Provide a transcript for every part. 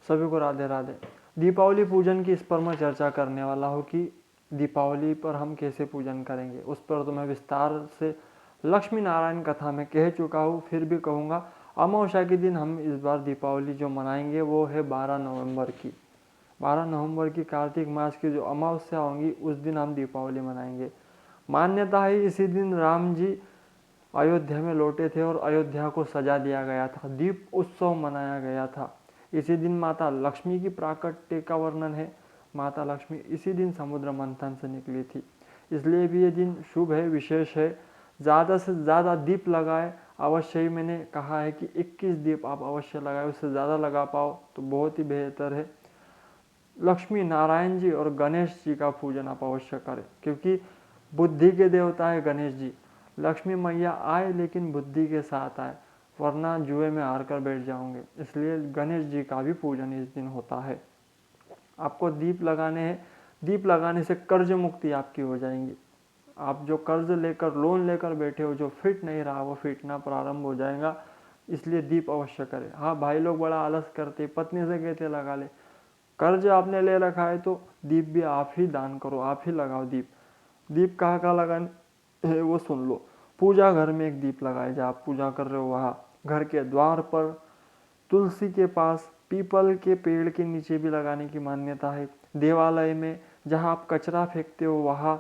सभी को राधे राधे। दीपावली पूजन की इस पर मैं चर्चा करने वाला हूँ कि दीपावली पर हम कैसे पूजन करेंगे। उस पर तो मैं विस्तार से लक्ष्मी नारायण कथा में कह चुका हूँ, फिर भी कहूँगा। अमावस्या के दिन हम इस बार दीपावली जो मनाएंगे वो है 12 नवंबर की। 12 नवंबर की कार्तिक मास की जो अमावस्या होंगी उस दिन हम दीपावली मनाएंगे। मान्यता है इसी दिन राम जी अयोध्या में लौटे थे और अयोध्या को सजा दिया गया था, दीप उत्सव मनाया गया था। इसी दिन माता लक्ष्मी की प्राकट्य का वर्णन है। माता लक्ष्मी इसी दिन समुद्र मंथन से निकली थी, इसलिए भी ये दिन शुभ है, विशेष है। ज़्यादा से ज़्यादा दीप लगाए अवश्य ही। मैंने कहा है कि 21 दीप आप अवश्य लगाए, उससे ज़्यादा लगा पाओ तो बहुत ही बेहतर है। लक्ष्मी नारायण जी और गणेश जी का पूजन आप अवश्य करें, क्योंकि बुद्धि के देवता है गणेश जी। लक्ष्मी मैया आए लेकिन बुद्धि के साथ आए, वरना जुए में हार कर बैठ जाओगे। इसलिए गणेश जी का भी पूजन इस दिन होता है। आपको दीप लगाने हैं, दीप लगाने से कर्ज मुक्ति आपकी हो जाएंगी। आप जो कर्ज लेकर लोन लेकर बैठे हो, जो फिट नहीं रहा वो फिटना प्रारंभ हो जाएगा। इसलिए दीप अवश्य करें। हाँ, भाई लोग बड़ा आलस करते, पत्नी से कहते लगा ले। कर्ज आपने ले रखा है तो दीप भी आप ही दान करो, आप ही लगाओ दीप। दीप कहाँ कहाँ लगाने है वो सुन लो। पूजा घर में एक दीप लगाए, जहाँ आप पूजा कर रहे हो वहाँ, घर के द्वार पर, तुलसी के पास, पीपल के पेड़ के नीचे भी लगाने की मान्यता है। देवालय में जहाँ आप कचरा फेंकते हो वहाँ,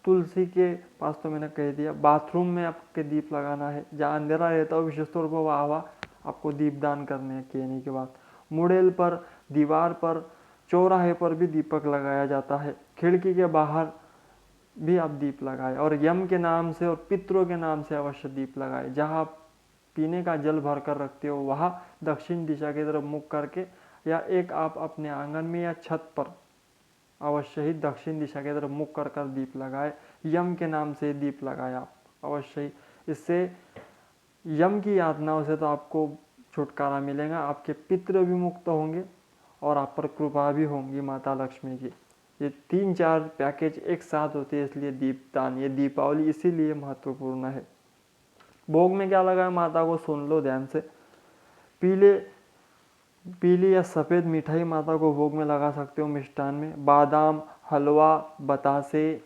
तुलसी के पास तो मैंने कह दिया। बाथरूम में आपके दीप लगाना है, जहाँ अंधेरा रहता हो विशेष तौर पर वहाँ आपको दीपदान करने हैं कहने के बाद। मुड़ेल पर, दीवार पर, चौराहे पर भी दीपक लगाया जाता है। खिड़की के बाहर भी आप दीप लगाए, और यम के नाम से और पितरों के नाम से अवश्य दीप लगाए। जहाँ आप पीने का जल भर कर रखते हो वहाँ दक्षिण दिशा की तरफ मुख करके, या एक आप अपने आंगन में या छत पर अवश्य ही दक्षिण दिशा की तरफ मुख कर कर दीप लगाए। यम के नाम से दीप लगाया अवश्य ही। इससे यम की यातनाओं से तो आपको छुटकारा मिलेगा, आपके पितृ भी मुक्त होंगे और आप पर कृपा भी होंगी माता लक्ष्मी की। ये 3-4 पैकेज एक साथ होते हैं, इसलिए दीपदान, ये दीपावली इसीलिए महत्वपूर्ण है। भोग में क्या लगा है माता को सुन लो ध्यान से। पीली या सफ़ेद मिठाई माता को भोग में लगा सकते हो। मिष्ठान में बादाम, हलवा, बतासे,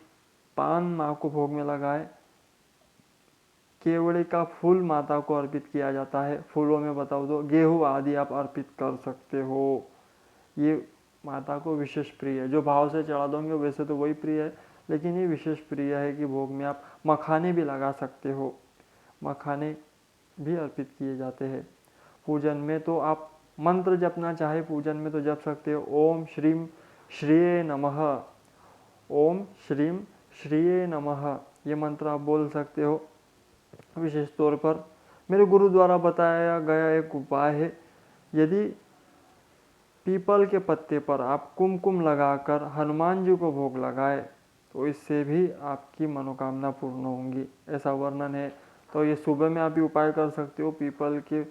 पान माँ को भोग में लगाए। केवड़े का फूल माता को अर्पित किया जाता है। फूलों में बताओ तो गेहूँ आदि आप अर्पित कर सकते हो। ये माता को विशेष प्रिय है। जो भाव से चढ़ा दोगे वैसे तो वही प्रिय है, लेकिन ये विशेष प्रिय है कि भोग में आप मखाने भी लगा सकते हो। मखाने भी अर्पित किए जाते हैं। पूजन में तो आप मंत्र जपना चाहे पूजन में तो जप सकते हो। ओम श्रीम श्रीये नमः, ओम श्रीम श्रीये नमः, ये मंत्र आप बोल सकते हो। विशेष तौर पर मेरे गुरु द्वारा बताया गया एक उपाय है। यदि पीपल के पत्ते पर आप कुमकुम लगाकर हनुमान जी को भोग लगाए तो इससे भी आपकी मनोकामना पूर्ण होंगी, ऐसा वर्णन है। तो ये सुबह में आप भी उपाय कर सकते हो। पीपल के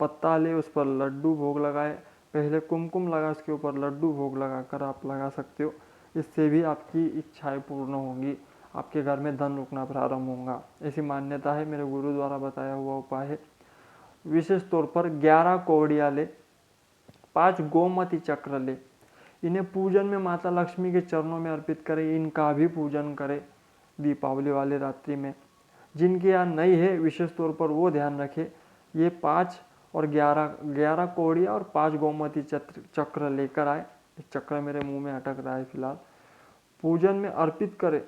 पत्ता ले, उस पर लड्डू भोग लगाए, पहले कुमकुम लगा, उसके ऊपर लड्डू भोग लगाकर आप लगा सकते हो। इससे भी आपकी इच्छाएं पूर्ण होंगी, आपके घर में धन रुकना प्रारंभ होगा, ऐसी मान्यता है। मेरे गुरु द्वारा बताया हुआ उपाय है। विशेष तौर पर 11 कौड़ियाँ ले, 5 गोमती चक्र ले, इन्हें पूजन में माता लक्ष्मी के चरणों में अर्पित करें। इनका भी पूजन करें दीपावली वाले रात्रि में। जिनके यहाँ नहीं है विशेष तौर पर वो ध्यान रखें। ये 5 और 11 कौड़ियाँ और 5 गोमती चक्र लेकर आए। चक्र मेरे मुंह में अटक रहा है फिलहाल। पूजन में अर्पित करें।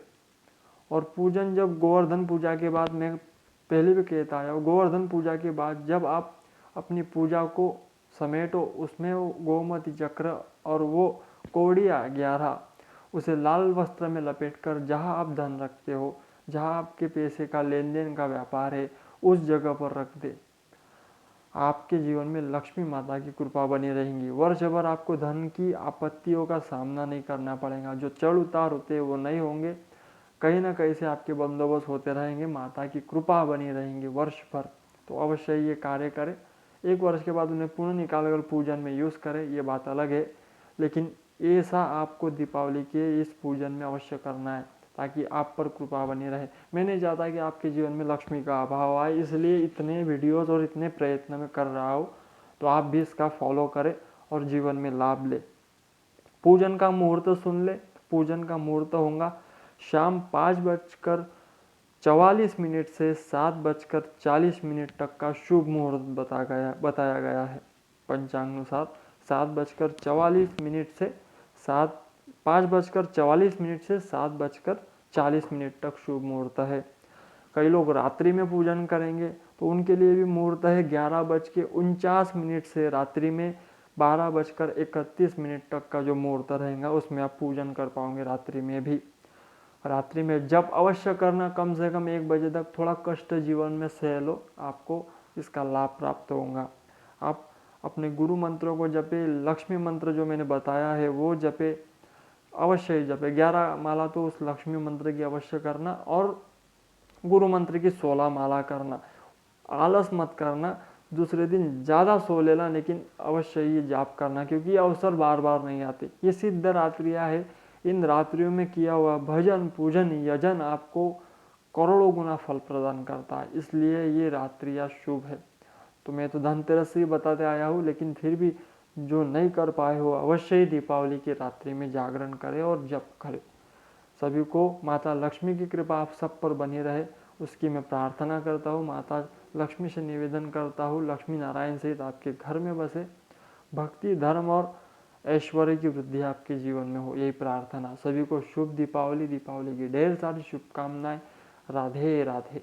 और पूजन जब गोवर्धन पूजा के बाद, मैं पहले भी कहता आया हूँ, गोवर्धन पूजा के बाद जब आप अपनी पूजा को समेटो, उसमें वो गोमती चक्र और वो कौड़ियाँ 11, उसे लाल वस्त्र में लपेटकर जहाँ आप धन रखते हो, जहाँ आपके पैसे का लेन देन का व्यापार है, उस जगह पर रख दे। आपके जीवन में लक्ष्मी माता की कृपा बनी रहेंगी। वर्ष भर आपको धन की आपत्तियों का सामना नहीं करना पड़ेगा। जो चढ़ उतार होते हैं वो नहीं होंगे, कहीं ना कहीं से आपके बंदोबस्त होते रहेंगे। माता की कृपा बनी रहेंगी वर्ष भर। तो अवश्य ये कार्य करें। 1 वर्ष के बाद उन्हें पुनः निकाल कर पूजन में यूज़ करें, ये बात अलग है, लेकिन ऐसा आपको दीपावली के इस पूजन में अवश्य करना है, ताकि आप पर कृपा बनी रहे। मैं नहीं चाहता कि आपके जीवन में लक्ष्मी का अभाव आए, इसलिए इतने वीडियोस और इतने प्रयत्न में कर रहा हूँ। तो आप भी इसका फॉलो करें और जीवन में लाभ ले। पूजन का मुहूर्त सुन ले। पूजन का मुहूर्त होगा शाम 5:44 से 7:40 तक का शुभ मुहूर्त बताया गया है। पंचांगानुसार 7:44 से 5:44 से 7:40 तक शुभ मुहूर्त है। कई लोग रात्रि में पूजन करेंगे तो उनके लिए भी मुहूर्त है 11:49 से रात्रि में 12:31 तक का जो मुहूर्त रहेगा उसमें आप पूजन कर पाओगे। रात्रि में भी, रात्रि में जब अवश्य करना, कम से कम 1 बजे तक थोड़ा कष्ट जीवन में सह लो, आपको इसका लाभ प्राप्त होगा। आप अपने गुरु मंत्रों को जपे, लक्ष्मी मंत्र जो मैंने बताया है वो जपे, अवश्य ही जपे। 11 माला तो उस लक्ष्मी मंत्र की अवश्य करना और गुरु मंत्र की 16 माला करना। आलस मत करना, दूसरे दिन ज़्यादा सो लेना, लेकिन अवश्य ये जाप करना, क्योंकि ये अवसर बार बार नहीं आते। ये सिद्ध रात्रियाँ है। इन रात्रियों में किया हुआ भजन, पूजन, यजन आपको करोड़ों गुना फल प्रदान करता है, इसलिए ये रात्रियाँ शुभ है। तो मैं तो धनतेरस से ही बताते आया हूँ, लेकिन फिर भी जो नहीं कर पाए हो अवश्य ही दीपावली की रात्रि में जागरण करें और जप करें। सभी को माता लक्ष्मी की कृपा आप सब पर बनी रहे, उसकी मैं प्रार्थना करता हूँ। माता लक्ष्मी से निवेदन करता हूँ, लक्ष्मी नारायण सहित आपके घर में बसे, भक्ति, धर्म और ऐश्वर्य की वृद्धि आपके जीवन में हो, यही प्रार्थना। सभी को शुभ दीपावली, दीपावली की ढेर सारी शुभकामनाएं। राधे राधे।